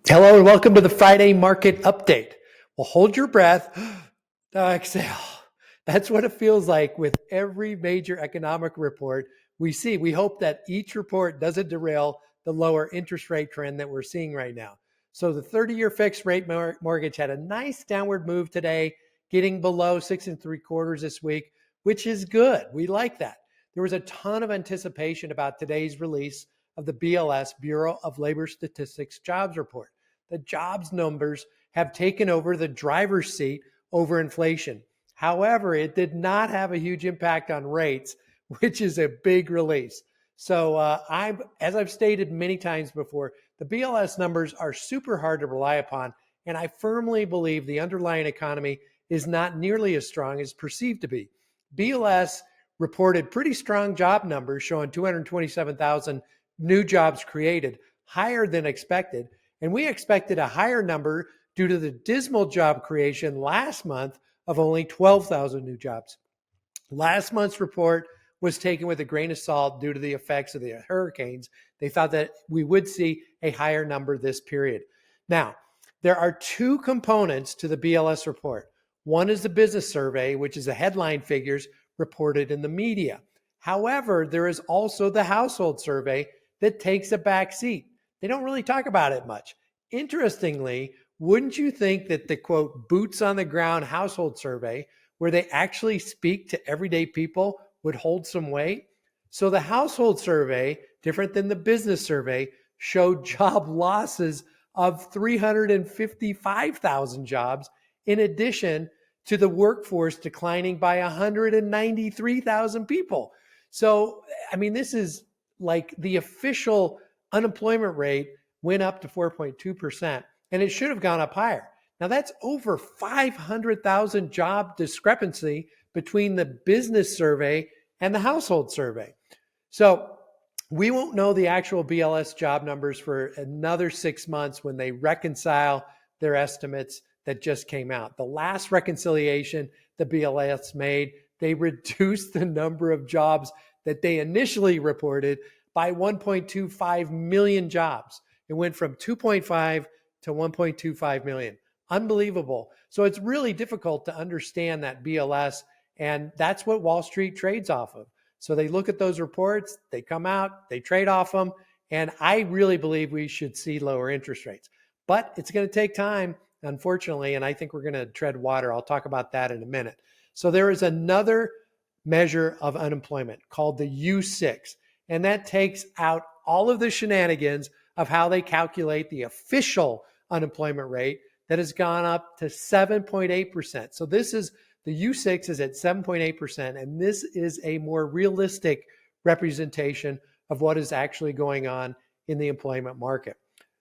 Hello and welcome to the Friday market update. Well, hold your breath. Exhale. That's what it feels like with every major economic report we see. We hope that each report doesn't derail the lower interest rate trend that we're seeing right now. So the 30-year fixed rate mortgage had a nice downward move today, getting below 6.75 this week, which is good. We like that. There was a ton of anticipation about today's release of the BLS, Bureau of Labor Statistics jobs report. The jobs numbers have taken over the driver's seat over inflation. However, it did not have a huge impact on rates, which is a big release. So as I've stated many times before, the BLS numbers are super hard to rely upon, and I firmly believe the underlying economy is not nearly as strong as perceived to be. BLS reported pretty strong job numbers showing 227,000 new jobs created, higher than expected. And we expected a higher number due to the dismal job creation last month of only 12,000 new jobs. Last month's report was taken with a grain of salt due to the effects of the hurricanes. They thought that we would see a higher number this period. Now, there are two components to the BLS report. One is the business survey, which is the headline figures reported in the media. However, there is also the household survey that takes a back seat. They don't really talk about it much. Interestingly, wouldn't you think that the quote boots on the ground household survey, where they actually speak to everyday people, would hold some weight? So the household survey, different than the business survey, showed job losses of 355,000 jobs, in addition to the workforce declining by 193,000 people. So, I mean, this is like the official unemployment rate went up to 4.2%, and it should have gone up higher. Now, that's over 500,000 job discrepancy between the business survey and the household survey. So we won't know the actual BLS job numbers for another 6 months when they reconcile their estimates that just came out. The last reconciliation the BLS made, they reduced the number of jobs that they initially reported by 1.25 million jobs. It went from 2.5 to 1.25 million. Unbelievable. So it's really difficult to understand that BLS, and that's what Wall Street trades off of. So they look at those reports, they come out, they trade off them, and I really believe we should see lower interest rates. But it's going to take time, unfortunately, and I think we're going to tread water. I'll talk about that in a minute. So there is another measure of unemployment called the U6. And that takes out all of the shenanigans of how they calculate the official unemployment rate that has gone up to 7.8%. So this is the U6 is at 7.8%, and this is a more realistic representation of what is actually going on in the employment market.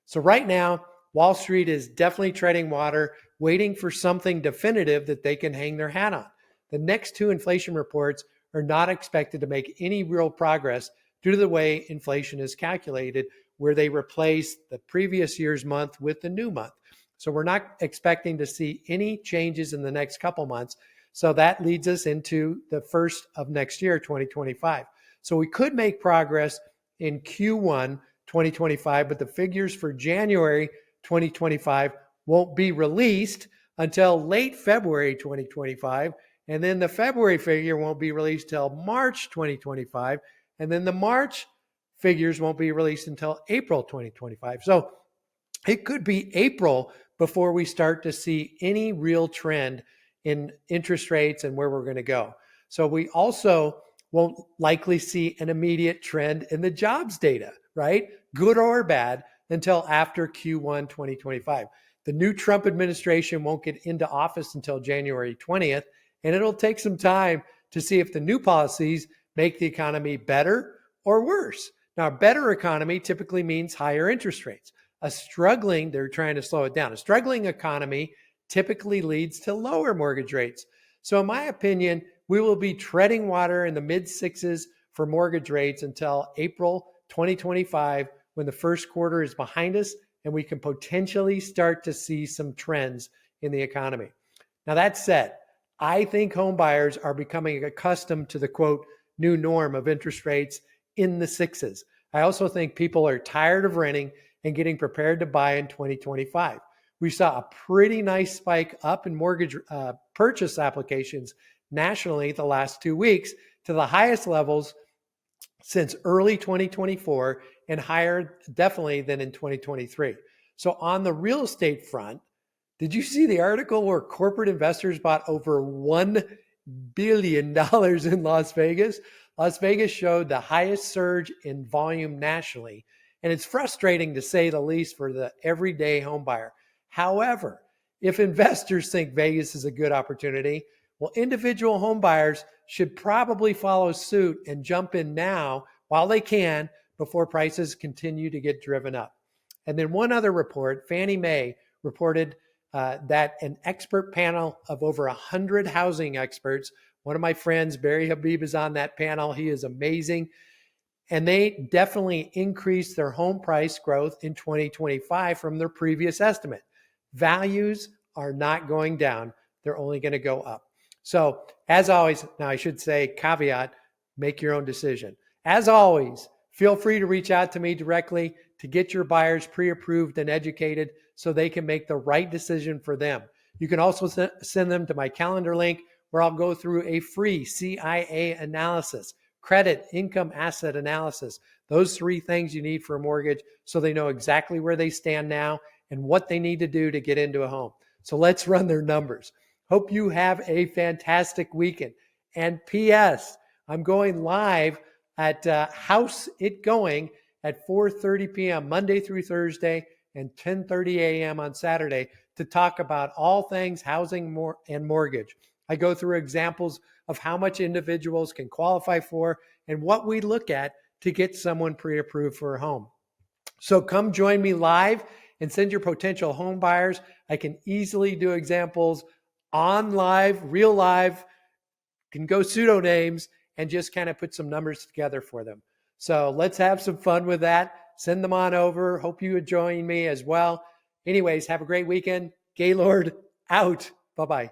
So right now, Wall Street is definitely treading water, waiting for something definitive that they can hang their hat on. The next two inflation reports are not expected to make any real progress due to the way inflation is calculated, where they replace the previous year's month with the new month. So we're not expecting to see any changes in the next couple months. So that leads us into the first of next year, 2025. So we could make progress in Q1 2025, but the figures for January 2025 won't be released until late February 2025. And then the February figure won't be released till March 2025. And then the March figures won't be released until April 2025. So it could be April before we start to see any real trend in interest rates and where we're going to go. So we also won't likely see an immediate trend in the jobs data, right? Good or bad, until after Q1 2025. The new Trump administration won't get into office until January 20th, and it'll take some time to see if the new policies make the economy better or worse. Now, a better economy typically means higher interest rates. They're trying to slow it down. A struggling economy typically leads to lower mortgage rates. So in my opinion, we will be treading water in the mid sixes for mortgage rates until April 2025, when the first quarter is behind us and we can potentially start to see some trends in the economy. Now, that said, I think home buyers are becoming accustomed to the quote new norm of interest rates in the sixes. I also think people are tired of renting and getting prepared to buy in 2025. We saw a pretty nice spike up in mortgage purchase applications nationally the last 2 weeks to the highest levels since early 2024 and higher definitely than in 2023. So on the real estate front, did you see the article where corporate investors bought over $1 billion in Las Vegas? Las Vegas showed the highest surge in volume nationally, and it's frustrating to say the least for the everyday home buyer. However, if investors think Vegas is a good opportunity, well, individual home buyers should probably follow suit and jump in now while they can before prices continue to get driven up. And then one other report, Fannie Mae reported that an expert panel of over 100 housing experts, one of my friends, Barry Habib, is on that panel. He is amazing. And they definitely increased their home price growth in 2025 from their previous estimate. Values are not going down. They're only going to go up. So as always, now I should say caveat, make your own decision. As always, feel free to reach out to me directly to get your buyers pre-approved and educated so they can make the right decision for them. You can also send them to my calendar link where I'll go through a free CIA analysis, credit, income, asset analysis, those 3 things you need for a mortgage so they know exactly where they stand now and what they need to do to get into a home. So let's run their numbers. Hope you have a fantastic weekend. And P.S., I'm going live at House It Going at 4:30 p.m. Monday through Thursday and 10:30 a.m. on Saturday to talk about all things housing and mortgage. I go through examples of how much individuals can qualify for and what we look at to get someone pre-approved for a home. So come join me live and send your potential home buyers. I can easily do examples on live, real live, can go pseudonames and just kind of put some numbers together for them. So let's have some fun with that. Send them on over. Hope you would join me as well. Anyways, have a great weekend. Gaylord out. Bye-bye.